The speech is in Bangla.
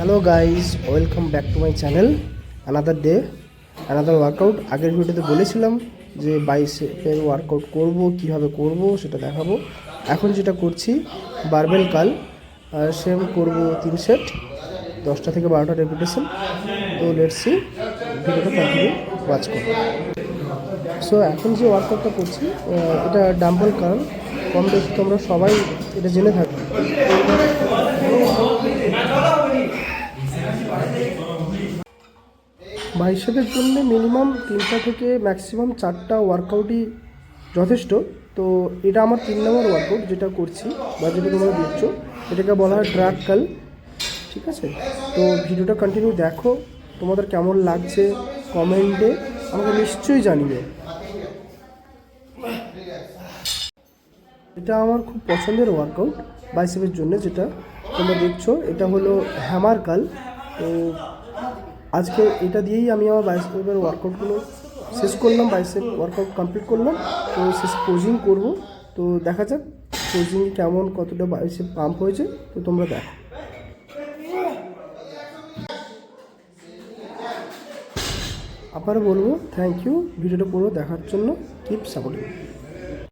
Hello guys, welcome back to my channel. Another day, another workout. আগের ভিডিওতে বলেছিলাম যে বাইসেপের ওয়ার্কআউট করব, কিভাবে করব সেটা দেখাবো। এখন যেটা করছি বারবেল কাল, সেম করব 3 সেট, 10টা থেকে 12টা রেপিটেশন। তো লেটস সি, ভিডিওটা কন্টিনিউ ওয়াচ করব। সো এখন যে ওয়ার্কআউটটা করছি এটা ডাম্বল কার্ল, কম বেশি তোমরা সবাই এটা জেনে থাকবে। বাইসেপের জন্য মিনিমাম 3টা থেকে ম্যাক্সিমাম 4টা ওয়ার্কআউটই যথেষ্ট। তো এটা আমার 3 নম্বর ওয়ার্কআউট যেটা করছি বা যেটা তোমরা দেখছো, এটাকে বলা হয় ড্রাগ কাল। ঠিক আছে, তো ভিডিওটা কন্টিনিউ দেখো, তোমাদের কেমন লাগছে কমেন্টে আমাকে নিশ্চয়ই জানিবে। এটা আমার খুব পছন্দের ওয়ার্কআউট বাইসেপের জন্য, যেটা তোমরা দেখছো এটা হলো হ্যামার কাল। তো আজকে এটা দিয়েই আমি আমার বাইসেপের ওয়ার্কআউটগুলো শেষ করলাম, বাইসেপ ওয়ার্কআউট কমপ্লিট করলাম। তো শেষ পোজিং করব, তো দেখা যাক পোজিং কেমন, কতটা বাইসেপ পাম্প হয়েছে, তো তোমরা দেখো। আবার বলবো থ্যাংক ইউ ভিডিওটা পুরো দেখার জন্য, কিপ সাপোর্টিং।